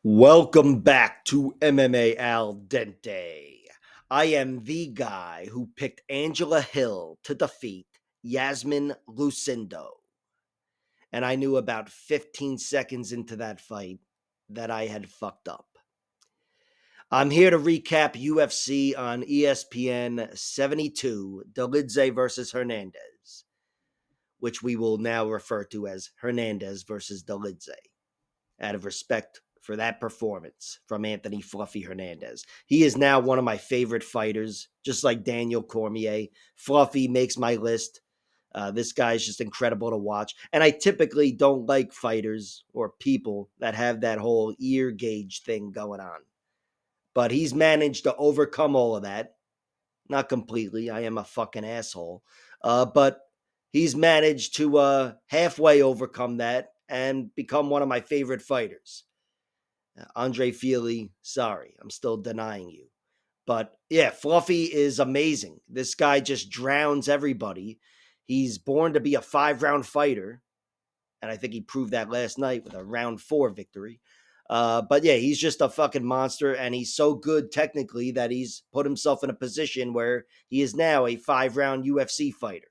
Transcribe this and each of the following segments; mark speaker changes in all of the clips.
Speaker 1: Welcome back to MMA Al Dente. I am the guy who picked Angela Hill to defeat Yasmin Lucindo. And I knew about 15 seconds into that fight that I had fucked up. I'm here to recap UFC on ESPN 72, Dolidze versus Hernandez, which we will now refer to as Hernandez versus Dolidze, out of respect for that performance from Anthony Fluffy Hernandez. He is now one of my favorite fighters, just like Daniel Cormier. Fluffy makes my list. This guy is just incredible to watch. And I typically don't like fighters or people that have that whole ear gauge thing going on. But he's managed to overcome all of that. Not completely. I am a fucking asshole. But he's managed to halfway overcome that and become one of my favorite fighters. Andre Feely, sorry, I'm still denying you. But yeah, Fluffy is amazing. This guy just drowns everybody. He's born to be a 5-round fighter. And I think he proved that last night with a round 4 victory. But yeah, he's just a fucking monster. And he's so good technically that he's put himself in a position where he is now a 5-round UFC fighter.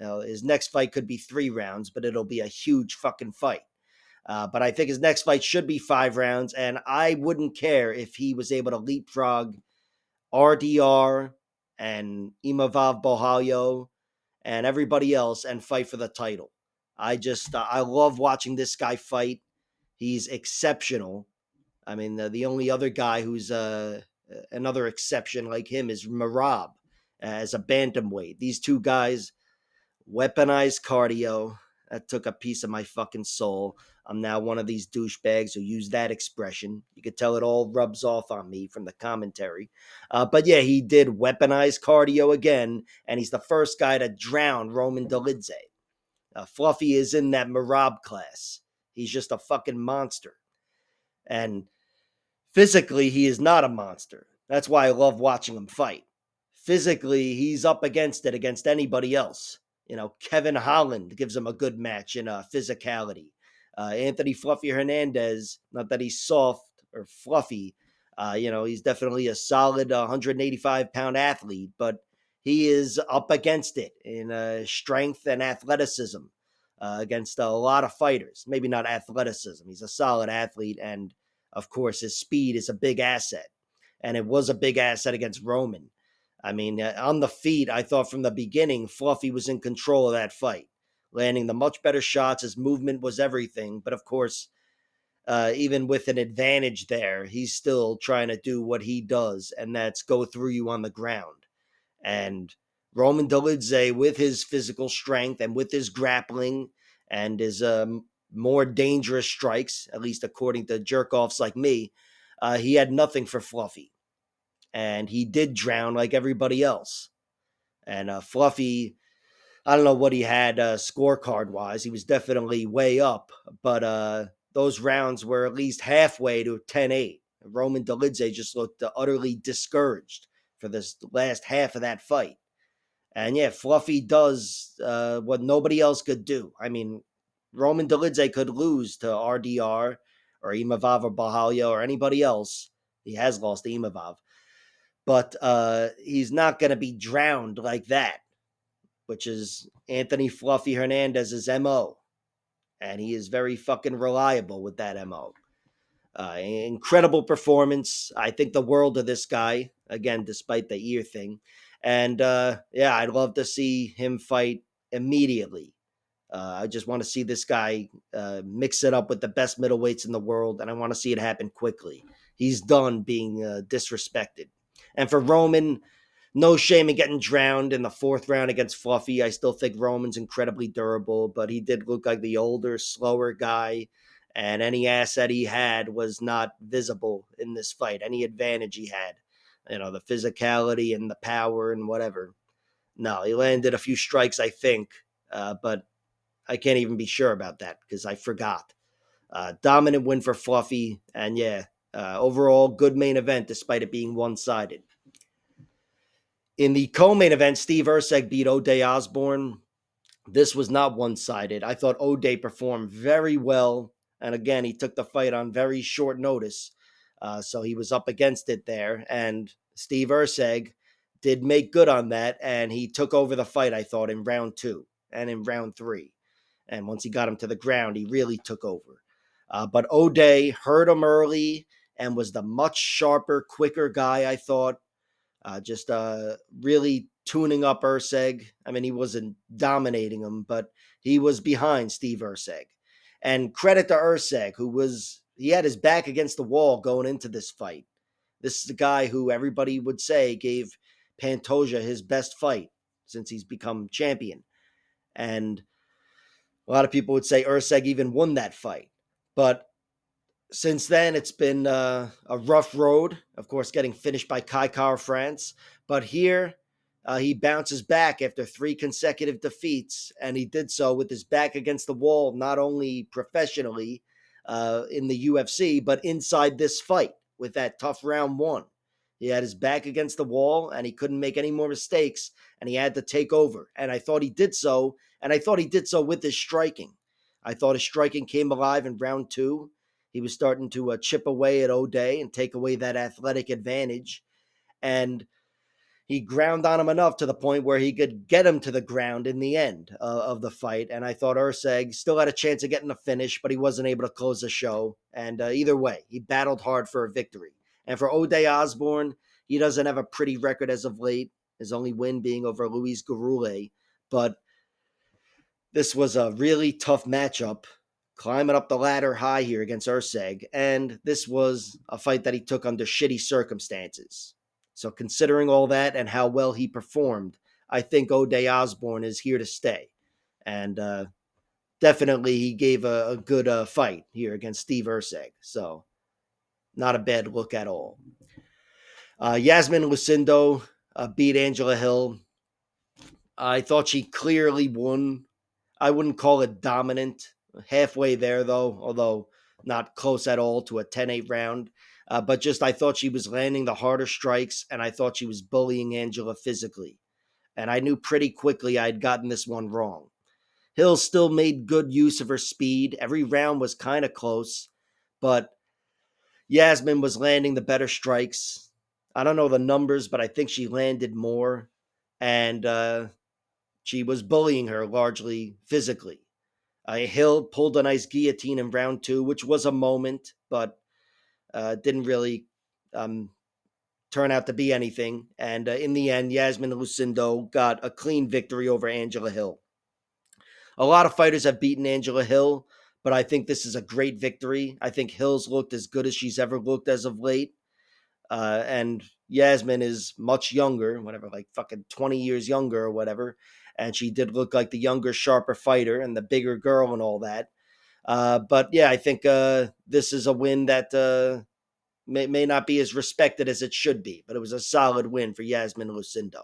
Speaker 1: Now, his next fight could be 3 rounds, but it'll be a huge fucking fight. But I think his next fight should be 5 rounds, and I wouldn't care if he was able to leapfrog RDR and Imavav Bohalyo and everybody else and fight for the title. I love watching this guy fight. He's exceptional. I mean, the only other guy who's another exception like him is Marab as a bantamweight. These two guys weaponized cardio. That took a piece of my fucking soul. I'm now one of these douchebags who use that expression. You could tell it all rubs off on me from the commentary. But yeah, he did weaponize cardio again, and he's the first guy to drown Roman Dolidze. Fluffy is in that Marab class. He's just a fucking monster. And physically, he is not a monster. That's why I love watching him fight. Physically, he's up against it against anybody else. Kevin Holland gives him a good match in physicality. Anthony Fluffy Hernandez, not that he's soft or fluffy, he's definitely a solid 185-pound athlete, but he is up against it in strength and athleticism against a lot of fighters. Maybe not athleticism. He's a solid athlete, and of course, his speed is a big asset. And it was a big asset against Roman. I mean, on the feet, I thought from the beginning, Fluffy was in control of that fight, landing the much better shots. His movement was everything. But of course, even with an advantage there, he's still trying to do what he does, and that's go through you on the ground. And Roman Dolidze, with his physical strength and with his grappling and his more dangerous strikes, at least according to jerk-offs like me, he had nothing for Fluffy. And he did drown like everybody else. And Fluffy, I don't know what he had scorecard wise. He was definitely way up, but those rounds were at least halfway to 10-8. Roman Dolidze just looked utterly discouraged for this last half of that fight. And yeah, Fluffy does what nobody else could do. I mean, Roman Dolidze could lose to RDR or Imavav or Bahalya or anybody else. He has lost to Imavav. But he's not going to be drowned like that, which is Anthony Fluffy Hernandez's MO. And he is very fucking reliable with that MO. Incredible performance. I think the world of this guy, again, despite the ear thing. And yeah, I'd love to see him fight immediately. I just want to see this guy mix it up with the best middleweights in the world, and I want to see it happen quickly. He's done being disrespected. And for Roman, no shame in getting drowned in the 4th round against Fluffy. I still think Roman's incredibly durable, but he did look like the older, slower guy, and any asset he had was not visible in this fight. Any advantage he had, the physicality and the power and whatever. No, he landed a few strikes, I think, but I can't even be sure about that because I forgot. Dominant win for Fluffy, and yeah, overall good main event despite it being one-sided. In the co-main event, Steve Erceg beat O'Day Osborne. This was not one-sided. I thought O'Day performed very well And again, he took the fight on very short notice. So he was up against it there. And Steve Urseg did make good on that. And he took over the fight, I thought, in round two and in round three. And once he got him to the ground, he really took over. But O'Day hurt him early and was the much sharper, quicker guy, I thought. Just really tuning up Urseg. I mean, he wasn't dominating him, but he was behind Steve Urseg. And credit to Urseg, he had his back against the wall going into this fight. This is the guy who everybody would say gave Pantoja his best fight since he's become champion. And a lot of people would say Urseg even won that fight. But since then, it's been a rough road, of course, getting finished by Kai Kara France. But here, he bounces back after three consecutive defeats, and he did so with his back against the wall, not only professionally in the UFC, but inside this fight with that tough round one. He had his back against the wall, and he couldn't make any more mistakes, and he had to take over. And I thought he did so, and I thought he did so with his striking. I thought his striking came alive in round two. He was starting to chip away at O'Day and take away that athletic advantage. And he ground on him enough to the point where he could get him to the ground in the end of the fight. And I thought Urseg still had a chance of getting a finish, but he wasn't able to close the show. And either way, he battled hard for a victory. And for O'Day Osborne, he doesn't have a pretty record as of late, his only win being over Luis Garule. But this was a really tough matchup, climbing up the ladder high here against Urseg, and this was a fight that he took under shitty circumstances. So considering all that and how well he performed, I think O'Day Osborne is here to stay. And definitely he gave a good fight here against Steve Urseg. So not a bad look at all. Yasmin Lucindo beat Angela Hill. I thought she clearly won. I wouldn't call it dominant. Halfway there, though, although not close at all to a 10-8 round. But just I thought she was landing the harder strikes, and I thought she was bullying Angela physically. And I knew pretty quickly I had gotten this one wrong. Hill still made good use of her speed. Every round was kind of close, but Yasmin was landing the better strikes. I don't know the numbers, but I think she landed more. And she was bullying her largely physically. Hill pulled a nice guillotine in round two, which was a moment, but didn't really turn out to be anything. And in the end, Yasmin Lucindo got a clean victory over Angela Hill. A lot of fighters have beaten Angela Hill, but I think this is a great victory. I think Hill's looked as good as she's ever looked as of late. And Yasmin is much younger, whatever, like fucking 20 years younger or whatever. And she did look like the younger, sharper fighter and the bigger girl and all that. But yeah, I think this is a win that may not be as respected as it should be, but it was a solid win for Yasmin Lucindo.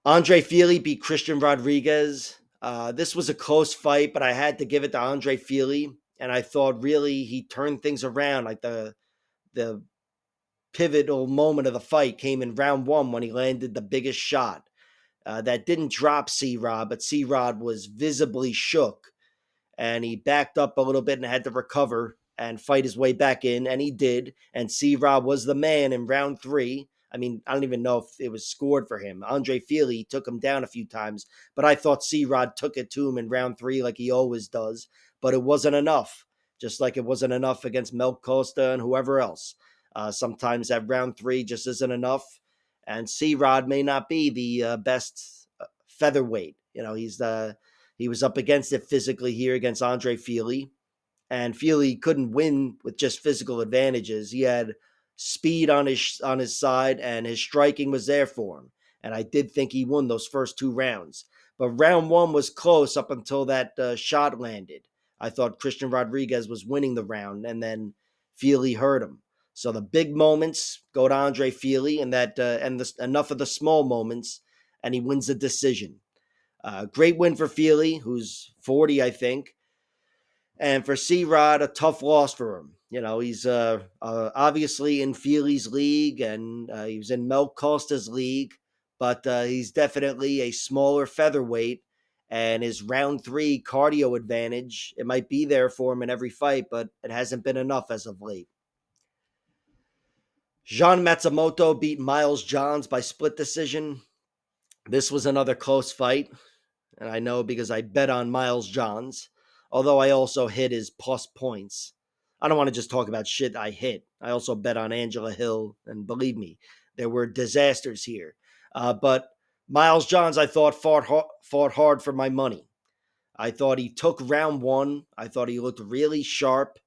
Speaker 1: Andre Fili beat Christian Rodriguez. This was a close fight, but I had to give it to Andre Fili, and I thought really he turned things around. Like the pivotal moment of the fight came in round one when he landed the biggest shot. That didn't drop C-Rod, but C-Rod was visibly shook, and he backed up a little bit and had to recover and fight his way back in, and he did. And C-Rod was the man in round three. I mean, I don't even know if it was scored for him. Andre Fili took him down a few times, but I thought C-Rod took it to him in round three like he always does, but it wasn't enough, just like it wasn't enough against Mel Costa and whoever else. Sometimes that round three just isn't enough, and C-Rod may not be the best featherweight. You know, he was up against it physically here against Andre Fili, and Fili couldn't win with just physical advantages. He had speed on his side, and his striking was there for him. And I did think he won those first two rounds. But round one was close up until that shot landed. I thought Christian Rodriguez was winning the round, and then Fili hurt him. So the big moments go to Andre Fili, and enough of the small moments, and he wins the decision. Great win for Fili, who's 40, I think. And for C-Rod, a tough loss for him. You know, he's obviously in Fili's league, and he was in Mel Costa's league, but he's definitely a smaller featherweight. And his round three cardio advantage, it might be there for him in every fight, but it hasn't been enough as of late. Jean Matsumoto beat Miles Johns by split decision. This was another close fight, and I know because I bet on Miles Johns, although I also hit his plus points. I don't want to just talk about shit I hit. I also bet on Angela Hill, and believe me, there were disasters here. But Miles Johns, I thought, fought hard for my money. I thought he took round one. I thought he looked really sharp.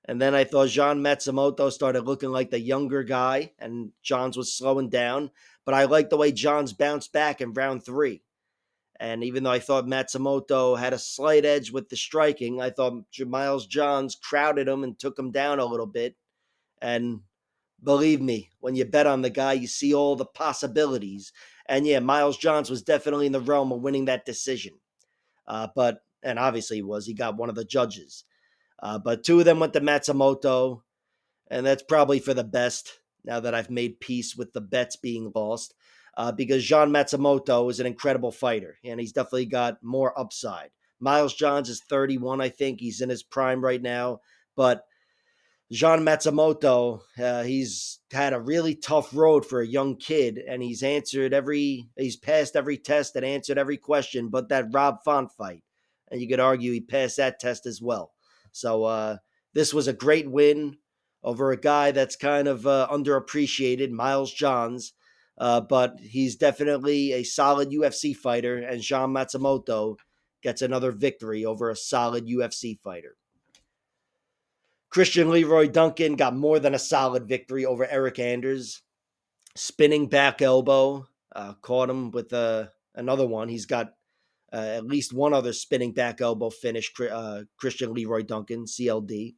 Speaker 1: And then I thought Jean Matsumoto started looking like the younger guy, and Johns was slowing down. But I liked the way Johns bounced back in round three. And even though I thought Matsumoto had a slight edge with the striking, I thought Miles Johns crowded him and took him down a little bit. And believe me, when you bet on the guy, you see all the possibilities. And yeah, Miles Johns was definitely in the realm of winning that decision. And obviously he got one of the judges. But two of them went to Matsumoto, and that's probably for the best now that I've made peace with the bets being lost. Because Jean Matsumoto is an incredible fighter, and he's definitely got more upside. Miles Johns is 31, I think. He's in his prime right now. But Jean Matsumoto, he's had a really tough road for a young kid, and he's passed every test and answered every question, but that Rob Font fight. And you could argue he passed that test as well. So this was a great win over a guy that's kind of underappreciated, Miles Johns. But he's definitely a solid UFC fighter, and Jean Matsumoto gets another victory over a solid UFC fighter. Christian Leroy Duncan got more than a solid victory over Eric Anders. Spinning back elbow, caught him with another one. He's got at least one other spinning back elbow finish, Christian Leroy Duncan, CLD.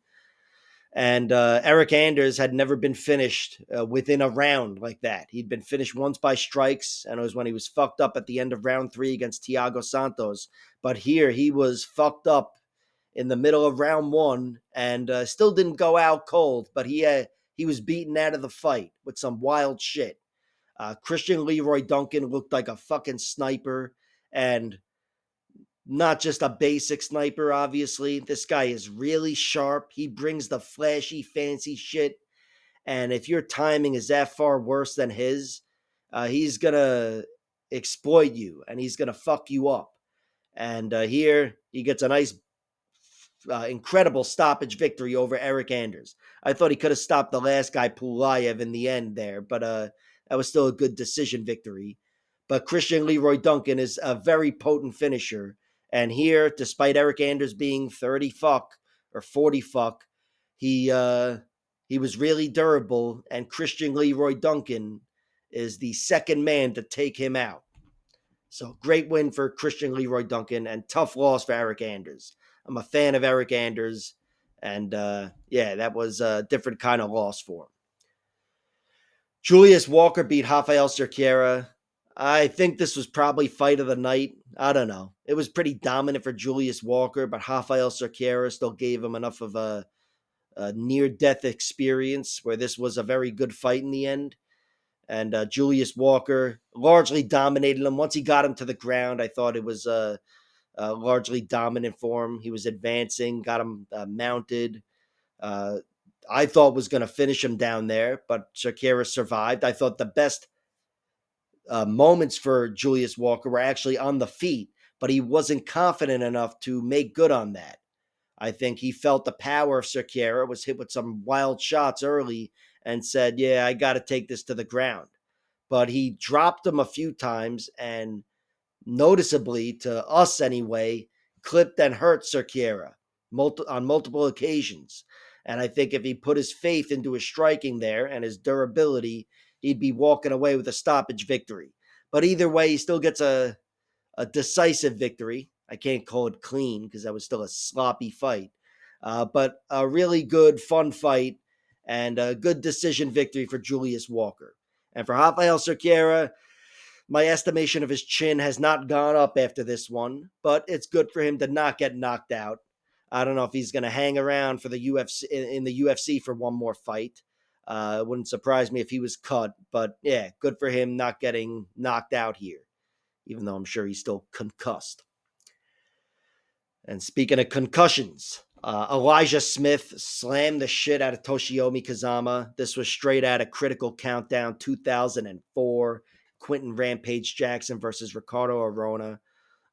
Speaker 1: And Eric Anders had never been finished within a round like that. He'd been finished once by strikes, and it was when he was fucked up at the end of round three against Thiago Santos. But here he was fucked up in the middle of round one and still didn't go out cold, but he was beaten out of the fight with some wild shit. Christian Leroy Duncan looked like a fucking sniper, and not just a basic sniper, obviously. This guy is really sharp. He brings the flashy, fancy shit. And if your timing is that far worse than his, he's going to exploit you and he's going to fuck you up. And here he gets a nice incredible stoppage victory over Eric Anders. I thought he could have stopped the last guy, Pulayev, in the end there, but that was still a good decision victory. But Christian Leroy Duncan is a very potent finisher. And here, despite Eric Anders being 30 fuck or 40 fuck, he was really durable. And Christian Leroy Duncan is the second man to take him out. So great win for Christian Leroy Duncan and tough loss for Eric Anders. I'm a fan of Eric Anders, and yeah, that was a different kind of loss for him. Julius Walker beat Rafael Cerqueira. I think this was probably fight of the night. I don't know. It was pretty dominant for Julius Walker, but Rafael Cerqueira still gave him enough of a near-death experience where this was a very good fight in the end. And Julius Walker largely dominated him. Once he got him to the ground, I thought it was largely dominant for him. He was advancing, got him mounted. I thought was going to finish him down there, but Shakira survived. I thought the best moments for Julius Walker were actually on the feet, but he wasn't confident enough to make good on that. I think he felt the power of Cerqueira, was hit with some wild shots early, and said, yeah, I got to take this to the ground. But he dropped him a few times and noticeably, to us anyway, clipped and hurt Cerqueira on multiple occasions. And I think if he put his faith into his striking there and his durability, he'd be walking away with a stoppage victory. But either way, he still gets a decisive victory. I can't call it clean because that was still a sloppy fight. But a really good, fun fight and a good decision victory for Julius Walker. And for Rafael Cerqueira, my estimation of his chin has not gone up after this one, but it's good for him to not get knocked out. I don't know if he's going to hang around for the UFC in the UFC for one more fight. It wouldn't surprise me if he was cut, but yeah, good for him not getting knocked out here, even though I'm sure he's still concussed. And speaking of concussions, Elijah Smith slammed the shit out of Toshiomi Kazama. This was straight out of Critical Countdown 2004. Quentin Rampage Jackson versus Ricardo Arona.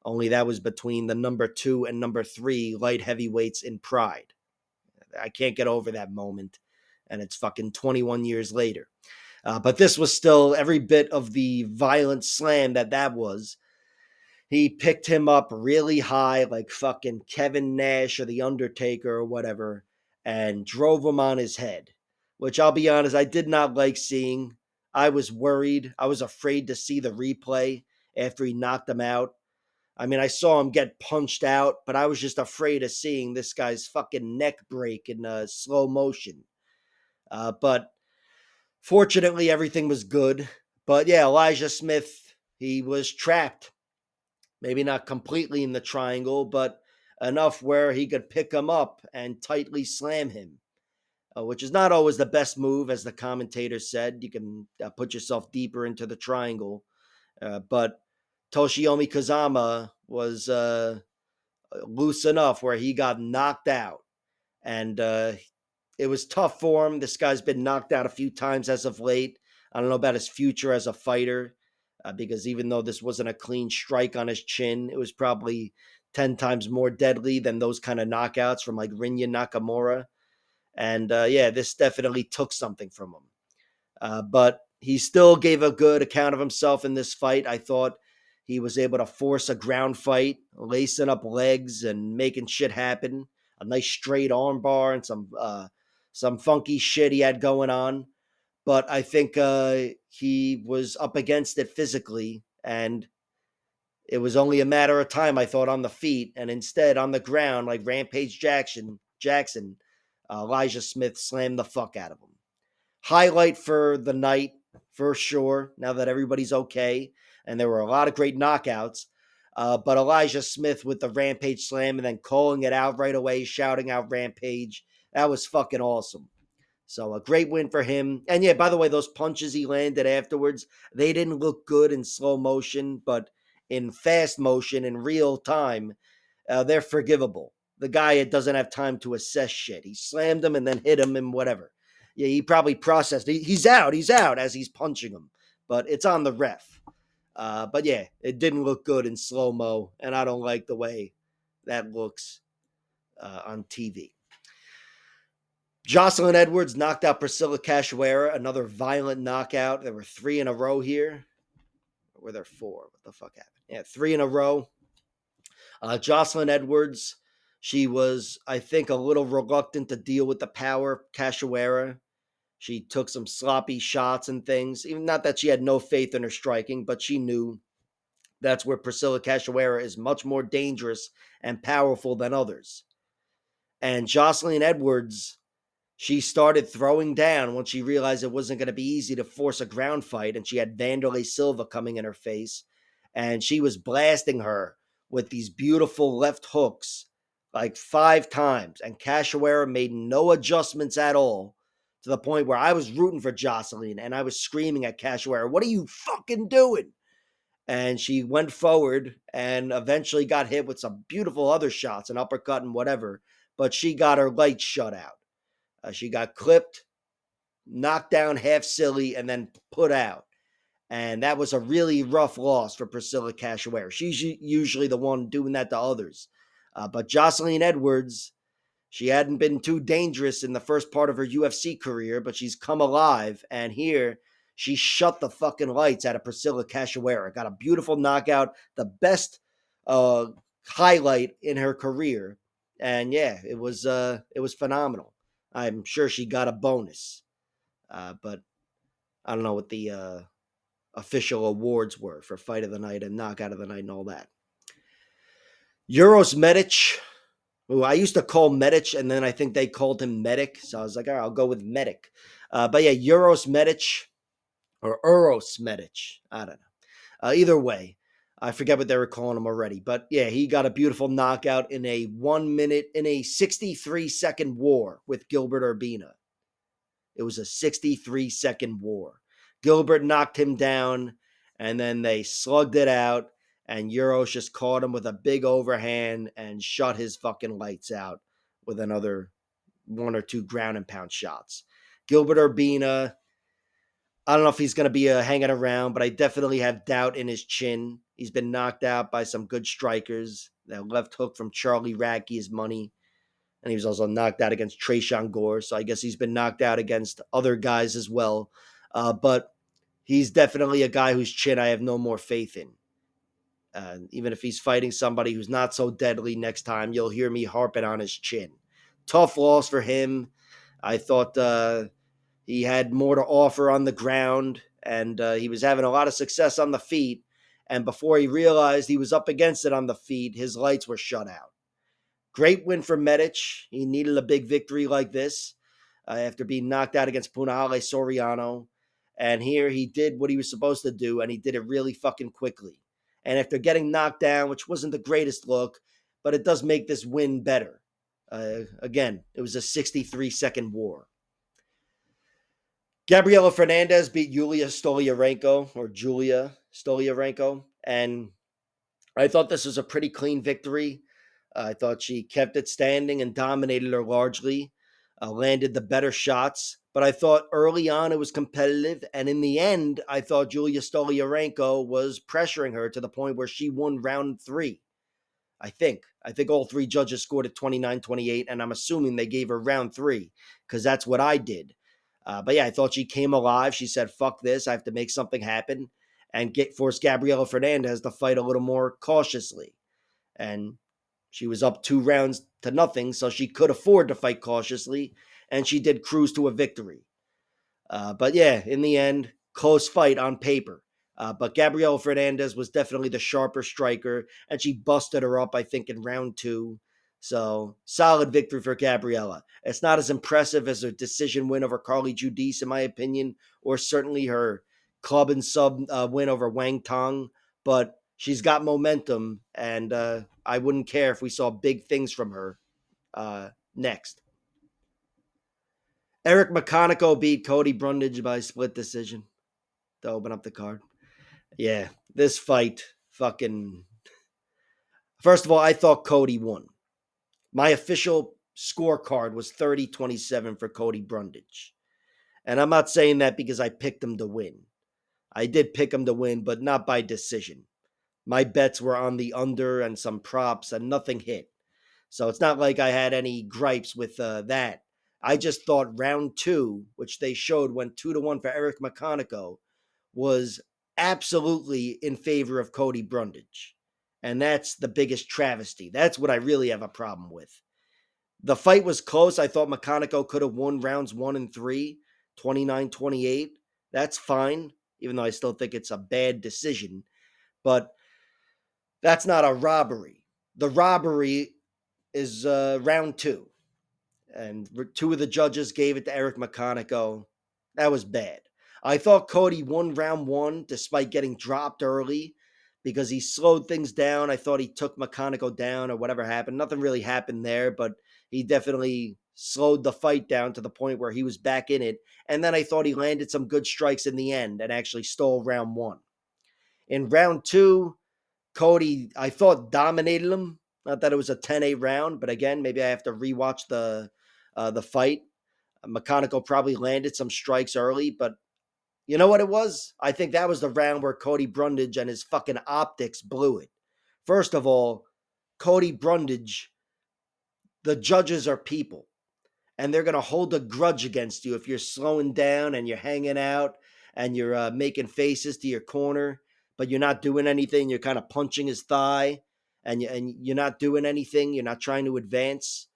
Speaker 1: Only that was between the number 2 and number 3 light heavyweights in Pride. I can't get over that moment. And it's fucking 21 years later. But this was still every bit of the violent slam that was. He picked him up really high, like fucking Kevin Nash or The Undertaker or whatever, and drove him on his head, which I'll be honest, I did not like seeing. I was worried. I was afraid to see the replay after he knocked him out. I mean, I saw him get punched out, but I was just afraid of seeing this guy's fucking neck break in slow motion. But fortunately, everything was good. But yeah, Elijah Smith, he was trapped. Maybe not completely in the triangle, but enough where he could pick him up and tightly slam him, which is not always the best move, as the commentator said. You can put yourself deeper into the triangle. But Toshiomi Kazama was loose enough where he got knocked out. And it was tough for him. This guy's been knocked out a few times as of late. I don't know about his future as a fighter, because even though this wasn't a clean strike on his chin, it was probably 10 times more deadly than those kind of knockouts from like Rinya Nakamura. And yeah, this definitely took something from him. But he still gave a good account of himself in this fight. I thought he was able to force a ground fight, lacing up legs and making shit happen. A nice straight arm bar and some funky shit he had going on. But I think he was up against it physically, and it was only a matter of time, I thought, on the feet, and instead on the ground, like Rampage Jackson, Elijah Smith slammed the fuck out of him. Highlight for the night, for sure, now that everybody's okay, and there were a lot of great knockouts. But Elijah Smith with the Rampage slam and then calling it out right away, shouting out Rampage, that was fucking awesome. So a great win for him. And yeah, by the way, those punches he landed afterwards, they didn't look good in slow motion, but in fast motion, in real time, they're forgivable. The guy doesn't have time to assess shit. He slammed him and then hit him and whatever. Yeah, he probably processed. He's out as he's punching him, but it's on the ref. But yeah, it didn't look good in slow mo, and I don't like the way that looks on TV. Jocelyn Edwards knocked out Priscilla Cachoeira, another violent knockout. There were 3 in a row here. Or were there 4? What the fuck happened? Yeah, 3 in a row. Jocelyn Edwards, she was, I think, a little reluctant to deal with the power of Cachoeira. She took some sloppy shots and things. Even not that she had no faith in her striking, but she knew that's where Priscilla Cachoeira is much more dangerous and powerful than others. And Jocelyn Edwards, she started throwing down once she realized it wasn't going to be easy to force a ground fight, and she had Vanderlei Silva coming in her face, and she was blasting her with these beautiful left hooks like 5 times, and Cachoeira made no adjustments at all, to the point where I was rooting for Jocelyn, and I was screaming at Cachoeira, "What are you fucking doing?" And she went forward and eventually got hit with some beautiful other shots, an uppercut and whatever, but she got her lights shut out. She got clipped, knocked down half silly, and then put out. And that was a really rough loss for Priscilla Cachoeira. She's usually the one doing that to others. But Jocelyn Edwards, she hadn't been too dangerous in the first part of her UFC career, but she's come alive. And here, she shut the fucking lights out of Priscilla Cachoeira. Got a beautiful knockout, the best highlight in her career. And yeah, it was phenomenal. I'm sure she got a bonus, but I don't know what the official awards were for Fight of the Night and Knockout of the Night and all that. Uros Medic, who I used to call Medic, and then I think they called him Medic, so I was like, all right, I'll go with Medic. But yeah, Uros Medic or Uros Medic, I don't know. Either way, I forget what they were calling him already, but yeah, he got a beautiful knockout in a 63-second war with Gilbert Urbina. It was a 63-second war. Gilbert knocked him down, and then they slugged it out, and Euros just caught him with a big overhand and shut his fucking lights out with another one or two ground and pound shots. Gilbert Urbina, I don't know if he's going to be hanging around, but I definitely have doubt in his chin. He's been knocked out by some good strikers. That left hook from Charlie Radke is money. And he was also knocked out against Tresean Gore. So I guess he's been knocked out against other guys as well. But he's definitely a guy whose chin I have no more faith in. Even if he's fighting somebody who's not so deadly next time, you'll hear me harping on his chin. Tough loss for him. I thought he had more to offer on the ground, and he was having a lot of success on the feet. And before he realized he was up against it on the feet, his lights were shut out. Great win for Medic. He needed a big victory like this after being knocked out against Punahele Soriano. And here he did what he was supposed to do, and he did it really fucking quickly. And after getting knocked down, which wasn't the greatest look, but it does make this win better. Again, it was a 63-second war. Gabriela Fernandez beat Julia Stoliarenko, and I thought this was a pretty clean victory. I thought she kept it standing and dominated her largely, landed the better shots. But I thought early on it was competitive. And in the end, I thought Julia Stoliarenko was pressuring her to the point where she won round 3. I think all 3 judges scored at 29-28, and I'm assuming they gave her round 3 because that's what I did. But yeah, I thought she came alive. She said, fuck this, I have to make something happen, and force Gabriela Fernandez to fight a little more cautiously. And she was up 2-0, so she could afford to fight cautiously, and she did cruise to a victory. But yeah, in the end, close fight on paper. But Gabriela Fernandez was definitely the sharper striker, and she busted her up, I think, in round 2. So, solid victory for Gabriela. It's not as impressive as her decision win over Carly Judice, in my opinion, or certainly her club and sub win over Wang Tong, but she's got momentum, and I wouldn't care if we saw big things from her next. Eric McConaughey beat Cody Brundage by split decision to open up the card. Yeah, this fight fucking. First of all, I thought Cody won. My official scorecard was 30-27 for Cody Brundage. And I'm not saying that because I picked him to win. I did pick him to win, but not by decision. My bets were on the under and some props, and nothing hit. So it's not like I had any gripes with that. I just thought round 2, which they showed went 2-1 for Eric McConaughey, was absolutely in favor of Cody Brundage. And that's the biggest travesty. That's what I really have a problem with. The fight was close. I thought McConaughey could have won rounds 1 and 3, 29-28. That's fine, even though I still think it's a bad decision. But that's not a robbery. The robbery is round 2. And 2 of the judges gave it to Eric McConaughey. That was bad. I thought Cody won round 1 despite getting dropped early because he slowed things down. I thought he took McConaughey down or whatever happened. Nothing really happened there, but he definitely slowed the fight down to the point where he was back in it. And then I thought he landed some good strikes in the end and actually stole round 1. In round 2, Cody, I thought, dominated him. Not that it was a 10-8 round, but again, maybe I have to rewatch the fight. McConaughey probably landed some strikes early, but you know what it was? I think that was the round where Cody Brundage and his fucking optics blew it. First of all, Cody Brundage, the judges are people, and they're going to hold a grudge against you if you're slowing down and you're hanging out and you're making faces to your corner, but you're not doing anything. You're kind of punching his thigh, and you're not doing anything. You're not trying to advance.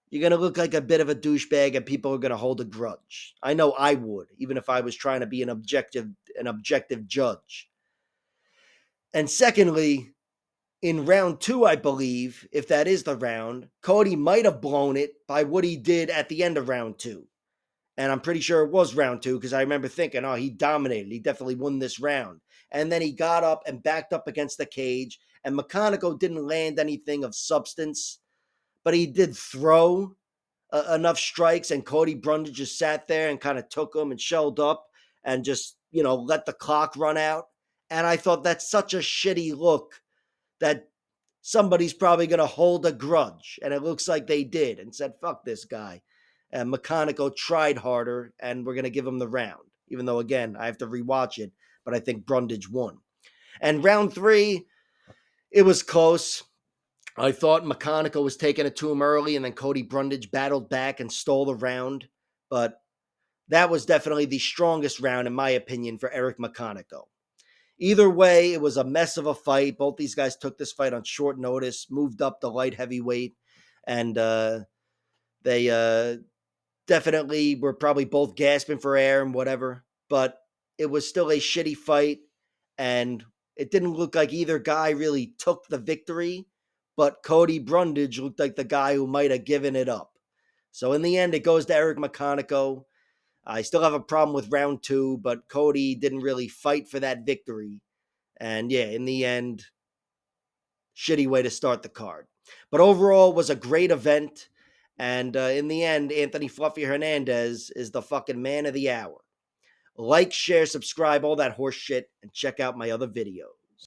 Speaker 1: You're going to look like a bit of a douchebag, and people are going to hold a grudge. I know I would, even if I was trying to be an objective judge. And secondly, in round 2, I believe, if that is the round, Cody might have blown it by what he did at the end of round 2. And I'm pretty sure it was round 2 because I remember thinking, oh, he dominated. He definitely won this round. And then he got up and backed up against the cage, and McConaughey didn't land anything of substance, but he did throw enough strikes, and Cody Brundage just sat there and kind of took them and shelled up and just, let the clock run out. And I thought that's such a shitty look that somebody's probably going to hold a grudge. And it looks like they did and said, fuck this guy. And McConaughey tried harder, and we're going to give him the round. Even though, again, I have to rewatch it, but I think Brundage won. And round 3, it was close. I thought McConaughey was taking it to him early, and then Cody Brundage battled back and stole the round. But that was definitely the strongest round, in my opinion, for Eric McConaughey. Either way, it was a mess of a fight. Both these guys took this fight on short notice, moved up the light heavyweight, and they definitely were probably both gasping for air and whatever. But it was still a shitty fight, and it didn't look like either guy really took the victory. But Cody Brundage looked like the guy who might have given it up. So in the end, it goes to Eric McConaughey. I still have a problem with round 2, but Cody didn't really fight for that victory. And yeah, in the end, shitty way to start the card. But overall, was a great event. And in the end, Anthony Fluffy Hernandez is the fucking man of the hour. Like, share, subscribe, all that horse shit, and check out my other videos.